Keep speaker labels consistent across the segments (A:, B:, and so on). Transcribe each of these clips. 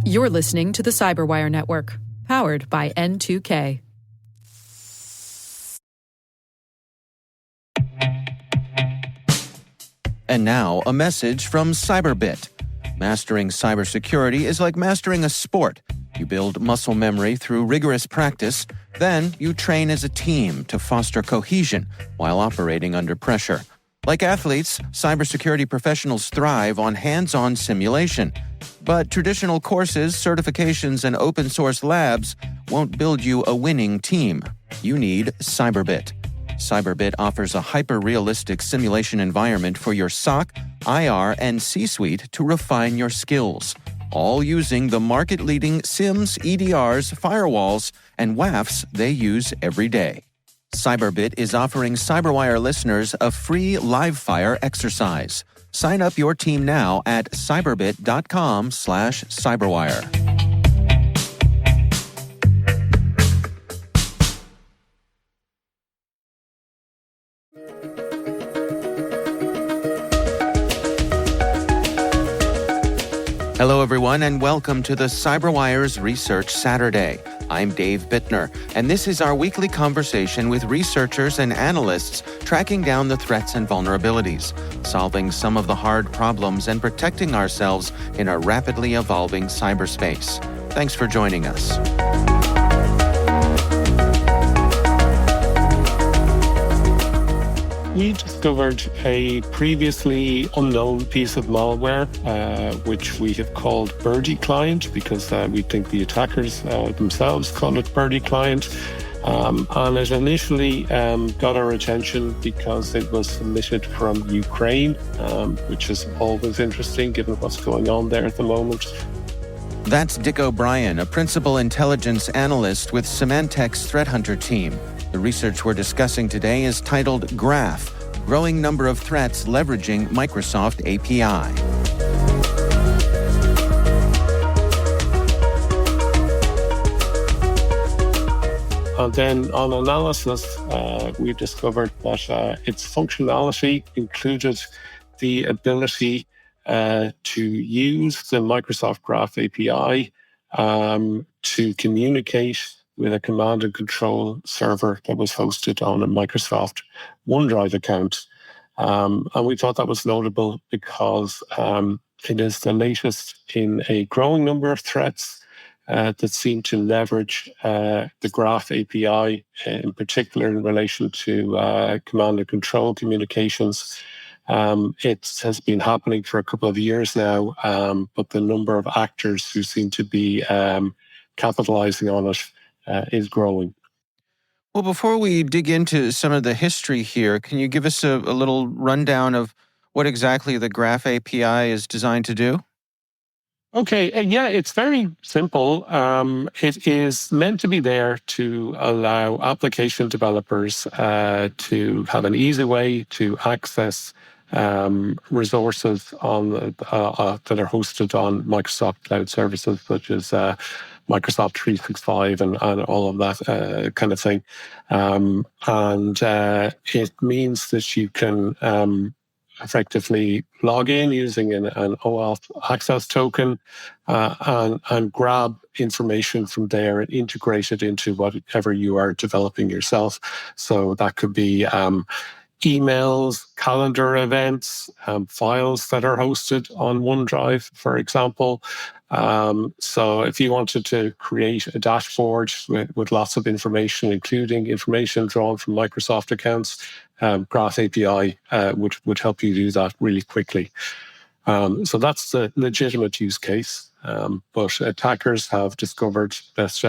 A: You're listening to the Cyberwire Network, powered by N2K.
B: And now, a message from Cyberbit. Mastering cybersecurity is like mastering a sport. You build muscle memory through rigorous practice, then you train as a team to foster cohesion while operating under pressure. Like athletes, cybersecurity professionals thrive on hands-on simulation. But traditional courses, certifications, and open-source labs won't build you a winning team. You need Cyberbit. Cyberbit offers a hyper-realistic simulation environment for your SOC, IR, and C-suite to refine your skills, all using the market-leading SIMs, EDRs, firewalls, and WAFs they use every day. Cyberbit is offering Cyberwire listeners a free live-fire exercise. Sign up your team now at cyberbit.com/cyberwire. Hello, everyone, and welcome to the Cyberwire's Research Saturday. I'm Dave Bittner, and this is our weekly conversation with researchers and analysts tracking down the threats and vulnerabilities, solving some of the hard problems, and protecting ourselves in a rapidly evolving cyberspace. Thanks for joining us.
C: We discovered a previously unknown piece of malware, which we have called Birdie Client, because we think the attackers themselves call it Birdie Client. And it initially got our attention because it was submitted from Ukraine, which is always interesting given what's going on there at the moment.
B: That's Dick O'Brien, a principal intelligence analyst with Symantec's Threat Hunter team. The research we're discussing today is titled Graph, Growing Number of Threats Leveraging Microsoft API.
C: And then on analysis, we discovered that its functionality included the ability to use the Microsoft Graph API to communicate with a command and control server that was hosted on a Microsoft OneDrive account. And we thought that was notable because it is the latest in a growing number of threats that seem to leverage the Graph API, in particular in relation to command and control communications. It has been happening for a couple of years now, but the number of actors who seem to be capitalizing on it is growing.
B: Well, before we dig into some of the history here, can you give us a little rundown of what exactly the Graph API is designed to do?
C: Okay, yeah, it's very simple. It is meant to be there to allow application developers to have an easy way to access resources on that are hosted on Microsoft Cloud services, such as Microsoft 365 and all of that kind of thing. And it means that you can effectively log in using an OAuth access token and grab information from there and integrate it into whatever you are developing yourself. So that could be emails, calendar events, files that are hosted on OneDrive, for example. So if you wanted to create a dashboard with lots of information, including information drawn from Microsoft accounts, Graph API would help you do that really quickly. So that's the legitimate use case. But attackers have discovered that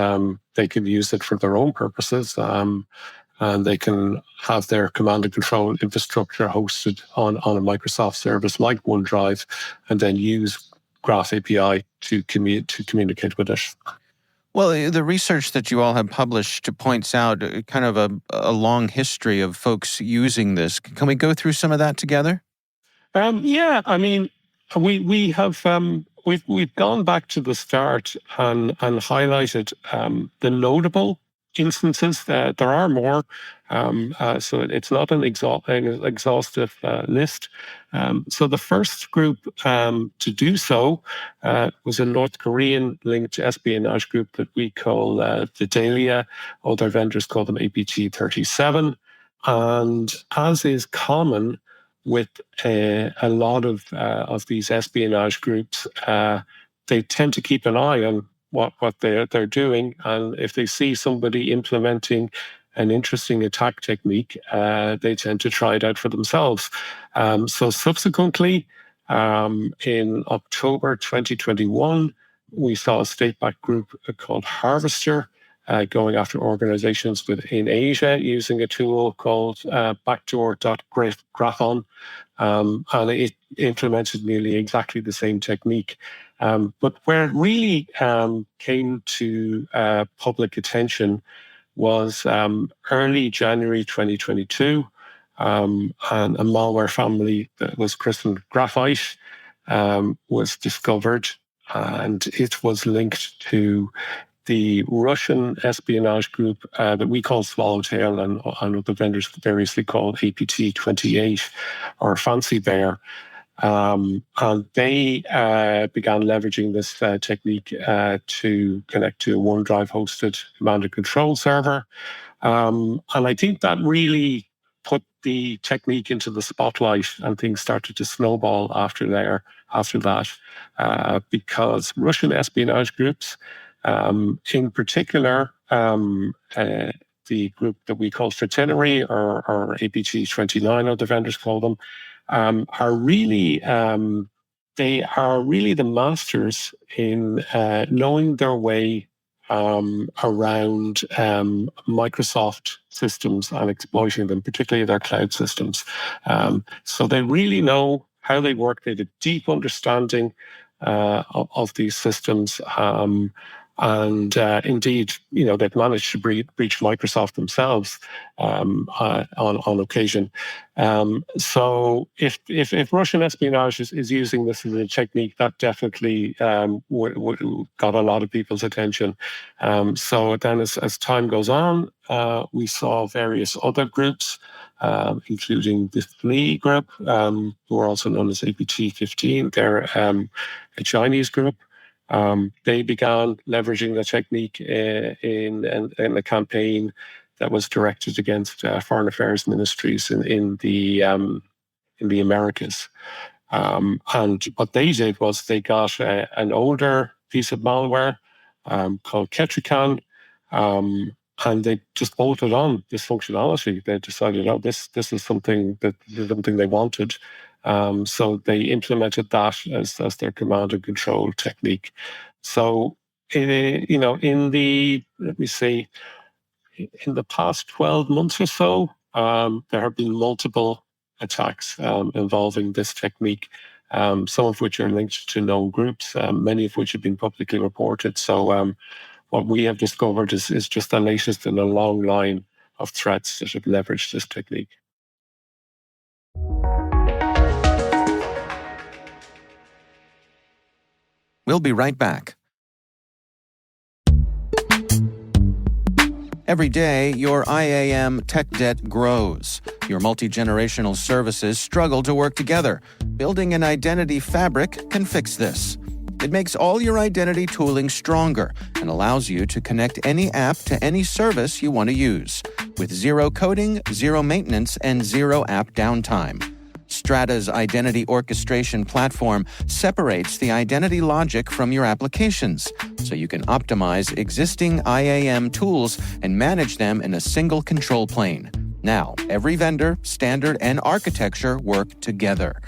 C: they can use it for their own purposes. And they can have their command and control infrastructure hosted on a Microsoft service like OneDrive, and then use Graph API to communicate with it.
B: Well, the research that you all have published points out kind of a long history of folks using this. Can we go through some of that together?
C: Yeah, I mean, we have we've gone back to the start and highlighted the notable instances. There are more, so it's not an exhaustive list. So the first group to do so was a North Korean-linked espionage group that we call the Dahlia. Other vendors call them APT-37. And as is common with a lot of these espionage groups, they tend to keep an eye on what they're doing, and if they see somebody implementing an interesting attack technique, they tend to try it out for themselves. So subsequently, in October 2021, we saw a state-backed group called Harvester going after organizations within Asia using a tool called backdoor.graphon. And it implemented nearly exactly the same technique. But where it really came to public attention was early January 2022, and a malware family that was christened Graphite was discovered, and it was linked to the Russian espionage group that we call Swallowtail, and other vendors variously called APT-28 or Fancy Bear. And they began leveraging this technique to connect to a OneDrive hosted command and control server. And I think that really put the technique into the spotlight, and things started to snowball after that, because Russian espionage groups, in particular, the group that we call Fraternity or APT-29, other vendors call them, are really the masters in knowing their way around Microsoft systems and exploiting them, particularly their cloud systems. So they really know how they work. They have a deep understanding of these systems. And indeed, they've managed to breach Microsoft themselves on occasion. So if Russian espionage is using this as a technique, that definitely got a lot of people's attention. So then as time goes on, we saw various other groups, including the Flee group, who are also known as APT-15. They're a Chinese group. They began leveraging the technique in a campaign that was directed against foreign affairs ministries in the Americas. And what they did was they got an older piece of malware called Ketrican, and they just bolted on this functionality. They decided, this is something they wanted. So they implemented that as their command and control technique. So, in the past 12 months or so, there have been multiple attacks involving this technique, some of which are linked to known groups, many of which have been publicly reported. So what we have discovered is just the latest in a long line of threats that have leveraged this technique.
B: We'll be right back. Every day, your IAM tech debt grows. Your multi-generational services struggle to work together. Building an identity fabric can fix this. It makes all your identity tooling stronger and allows you to connect any app to any service you want to use, with zero coding, zero maintenance, and zero app downtime. Strata's identity orchestration platform separates the identity logic from your applications, so you can optimize existing IAM tools and manage them in a single control plane. Now, every vendor, standard, and architecture work together.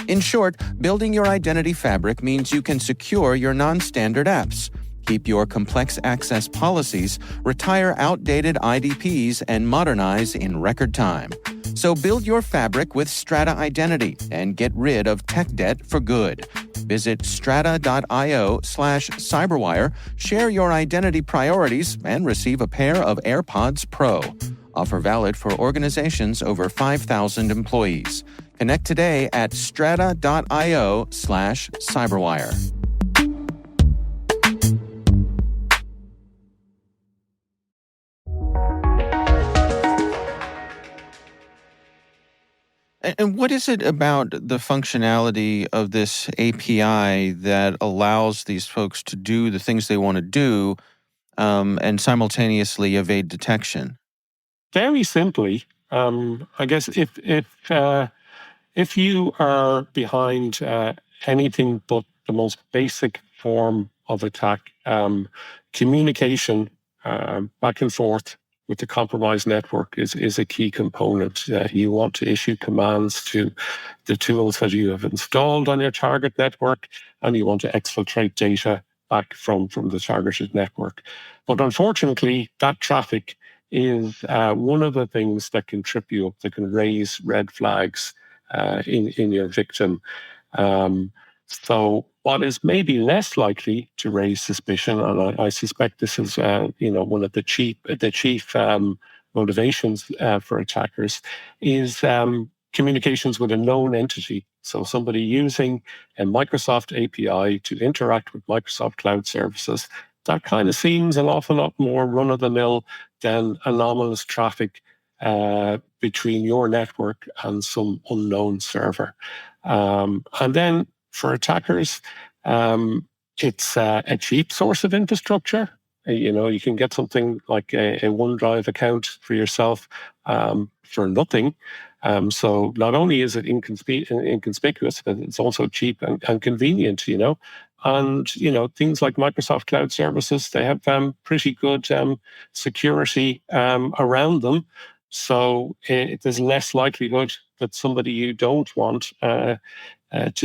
B: In short, building your identity fabric means you can secure your non-standard apps, keep your complex access policies, retire outdated IDPs, and modernize in record time. So build your fabric with Strata Identity and get rid of tech debt for good. Visit strata.io/cyberwire, share your identity priorities, and receive a pair of AirPods Pro. Offer valid for organizations over 5,000 employees. Connect today at strata.io/cyberwire. And what is it about the functionality of this API that allows these folks to do the things they want to do and simultaneously evade detection?
C: Very simply, I guess if you are behind anything but the most basic form of attack, communication back and forth with the compromised network is a key component. You want to issue commands to the tools that you have installed on your target network, and you want to exfiltrate data back from the targeted network. But unfortunately, that traffic is one of the things that can trip you up, that can raise red flags in your victim. Um, so what is maybe less likely to raise suspicion, and I suspect this is one of the chief motivations for attackers, is communications with a known entity. So somebody using a Microsoft API to interact with Microsoft Cloud Services. That kind of seems an awful lot more run-of-the-mill than anomalous traffic between your network and some unknown server. And then for attackers, it's a cheap source of infrastructure. You can get something like a OneDrive account for yourself for nothing. So not only is it inconspicuous, but it's also cheap and convenient, And, things like Microsoft Cloud Services, they have pretty good security around them. So there's less likelihood that somebody you don't want to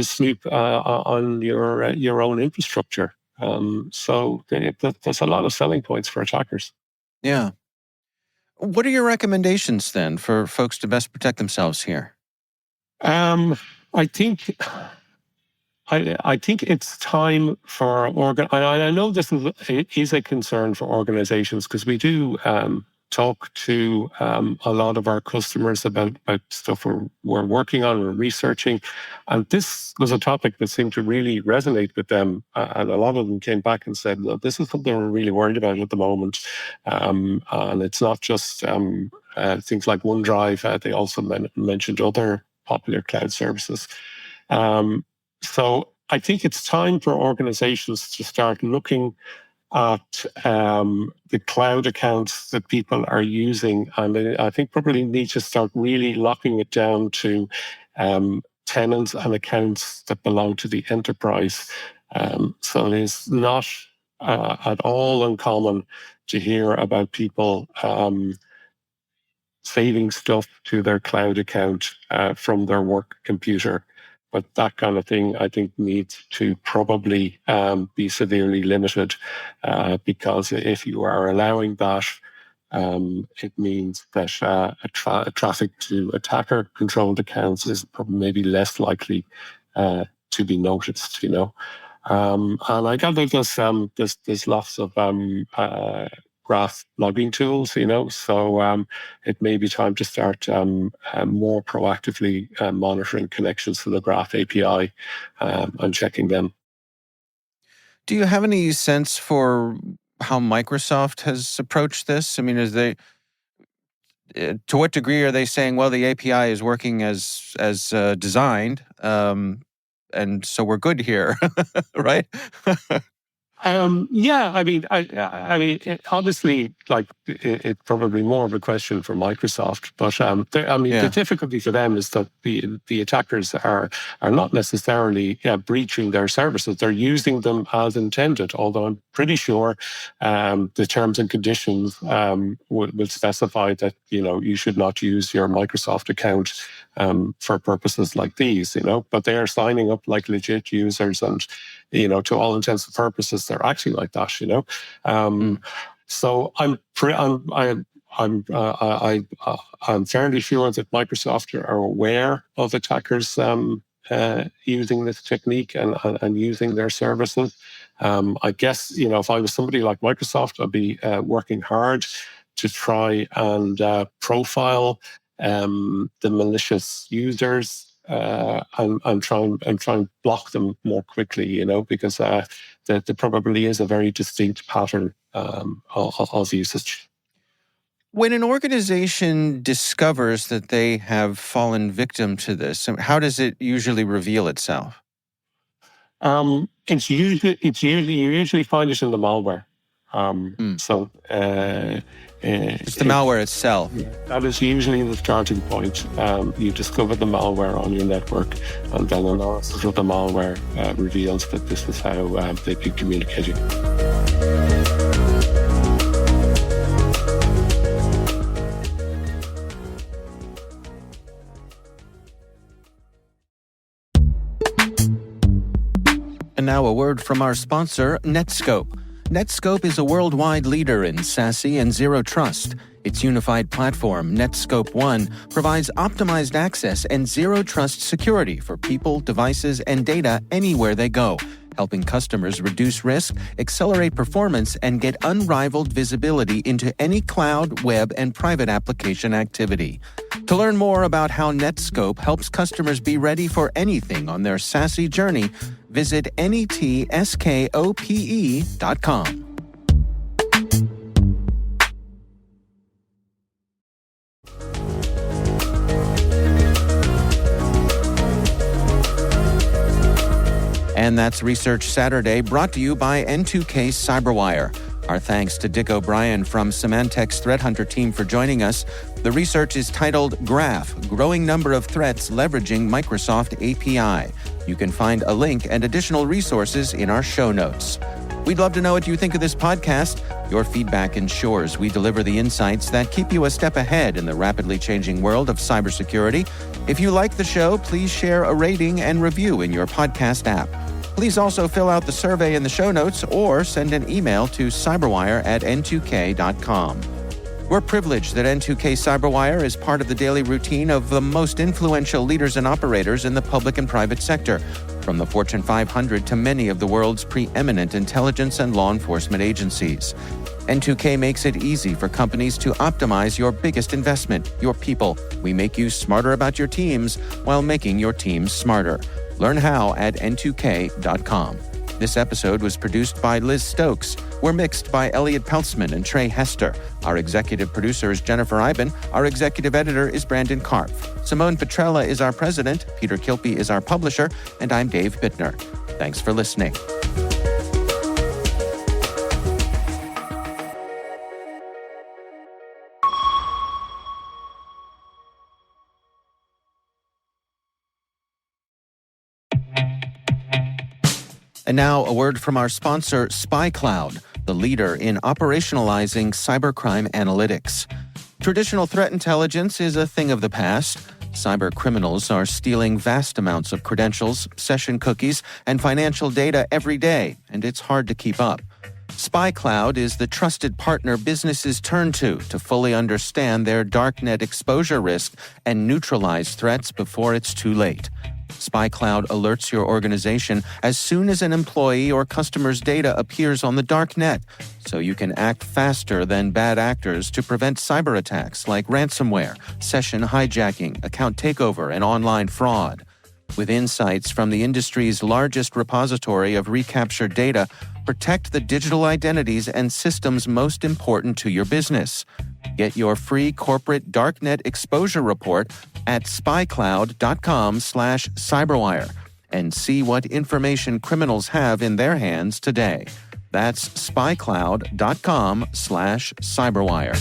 C: snoop on your own infrastructure. So there's a lot of selling points for attackers.
B: Yeah. What are your recommendations then for folks to best protect themselves here?
C: I think it's time for I know this is a concern for organizations, because we do talk to a lot of our customers about stuff we're working on, we're researching, and this was a topic that seemed to really resonate with them, and a lot of them came back and said, look, this is something we're really worried about at the moment, and it's not just things like OneDrive. They also mentioned other popular cloud services. So I think it's time for organizations to start looking at the cloud accounts that people are using. And I think probably need to start really locking it down to tenants and accounts that belong to the enterprise. So it is not at all uncommon to hear about people saving stuff to their cloud account from their work computer. But that kind of thing, I think, needs to probably be severely limited, because if you are allowing that, it means that traffic to attacker-controlled accounts is probably maybe less likely to be noticed. And I gather there's lots of graph logging tools, so it may be time to start more proactively monitoring connections to the Graph API and checking them.
B: Do you have any sense for how Microsoft has approached this? I mean, to what degree are they saying, well, the API is working as designed, and so we're good here, right?
C: Yeah, I mean, obviously, it's probably more of a question for Microsoft, but the difficulty for them is that the attackers are not necessarily breaching their services; they're using them as intended. Although I'm pretty sure the terms and conditions will specify that you should not use your Microsoft account for purposes like these. But they are signing up like legit users, and to all intents and purposes, they're acting like that. So I'm fairly sure that Microsoft are aware of attackers using this technique and using their services. I guess if I was somebody like Microsoft, I'd be working hard to try and profile the malicious users. And try and block them more quickly, because there probably is a very distinct pattern of usage.
B: When an organization discovers that they have fallen victim to this, how does it usually reveal itself?
C: You usually find it in the malware.
B: It's the malware itself.
C: That is usually the starting point. You discover the malware on your network, and then analysis of the malware reveals that this is how they've been communicating.
B: And now a word from our sponsor, Netskope. Netskope is a worldwide leader in SASE and Zero Trust. Its unified platform, Netskope One, provides optimized access and Zero Trust security for people, devices, and data anywhere they go, helping customers reduce risk, accelerate performance, and get unrivaled visibility into any cloud, web, and private application activity. To learn more about how Netskope helps customers be ready for anything on their SASE journey, visit netskope.com. And that's Research Saturday, brought to you by N2K Cyberwire. Our thanks to Dick O'Brien from Symantec's Threat Hunter team for joining us. The research is titled Graph, Growing Number of Threats Leveraging Microsoft API. You can find a link and additional resources in our show notes. We'd love to know what you think of this podcast. Your feedback ensures we deliver the insights that keep you a step ahead in the rapidly changing world of cybersecurity. If you like the show, please share a rating and review in your podcast app. Please also fill out the survey in the show notes or send an email to cyberwire@n2k.com. We're privileged that N2K Cyberwire is part of the daily routine of the most influential leaders and operators in the public and private sector, from the Fortune 500 to many of the world's preeminent intelligence and law enforcement agencies. N2K makes it easy for companies to optimize your biggest investment, your people. We make you smarter about your teams while making your teams smarter. Learn how at n2k.com. This episode was produced by Liz Stokes. We're mixed by Elliot Peltzman and Trey Hester. Our executive producer is Jennifer Eiben. Our executive editor is Brandon Karpf. Simone Petrella is our president. Peter Kilpie is our publisher. And I'm Dave Bittner. Thanks for listening. And now a word from our sponsor, SpyCloud, the leader in operationalizing cybercrime analytics. Traditional threat intelligence is a thing of the past. Cyber criminals are stealing vast amounts of credentials, session cookies, and financial data every day, and it's hard to keep up. SpyCloud is the trusted partner businesses turn to fully understand their darknet exposure risk and neutralize threats before it's too late. SpyCloud alerts your organization as soon as an employee or customer's data appears on the dark net, so you can act faster than bad actors to prevent cyber attacks like ransomware, session hijacking, account takeover, and online fraud. With insights from the industry's largest repository of recaptured data, protect the digital identities and systems most important to your business. Get your free corporate darknet exposure report at spycloud.com/cyberwire and see what information criminals have in their hands today. That's spycloud.com/cyberwire.